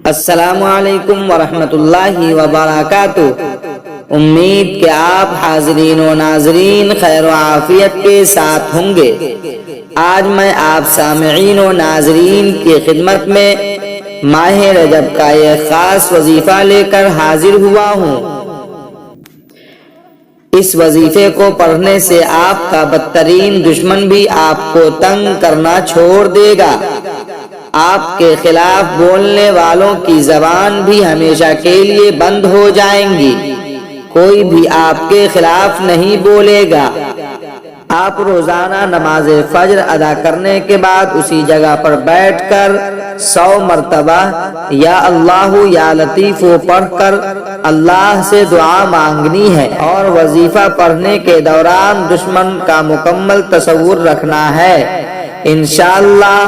السلام علیکم ورحمۃ اللہ وبرکاتہ۔ امید کہ آپ حاضرین و ناظرین خیر و عافیت کے ساتھ ہوں گے۔ آج میں آپ سامعین و ناظرین کی خدمت میں ماہ رجب کا ایک خاص وظیفہ لے کر حاضر ہوا ہوں۔ اس وظیفے کو پڑھنے سے آپ کا بدترین دشمن بھی آپ کو تنگ کرنا چھوڑ دے گا۔ آپ کے خلاف بولنے والوں کی زبان بھی ہمیشہ کے لیے بند ہو جائیں گی، کوئی بھی آپ کے خلاف نہیں بولے گا۔ آپ روزانہ نماز فجر ادا کرنے کے بعد اسی جگہ پر بیٹھ کر 100 مرتبہ یا اللہ یا لطیف پڑھ کر اللہ سے دعا مانگنی ہے، اور وظیفہ پڑھنے کے دوران دشمن کا مکمل تصور رکھنا ہے۔ انشاءاللہ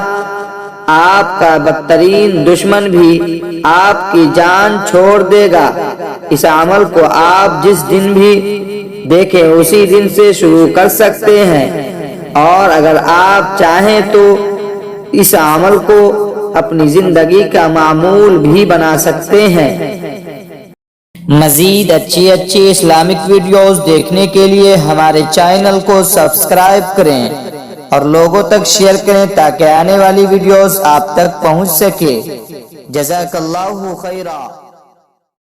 آپ کا بدترین دشمن بھی آپ کی جان چھوڑ دے گا۔ اس عمل کو آپ جس دن بھی دیکھیں اسی دن سے شروع کر سکتے ہیں، اور اگر آپ چاہیں تو اس عمل کو اپنی زندگی کا معمول بھی بنا سکتے ہیں۔ مزید اچھی اسلامک ویڈیوز دیکھنے کے لیے ہمارے چینل کو سبسکرائب کریں اور لوگوں تک شیئر کریں تاکہ آنے والی ویڈیوز آپ تک پہنچ سکے۔ جزاک اللہ خیرا۔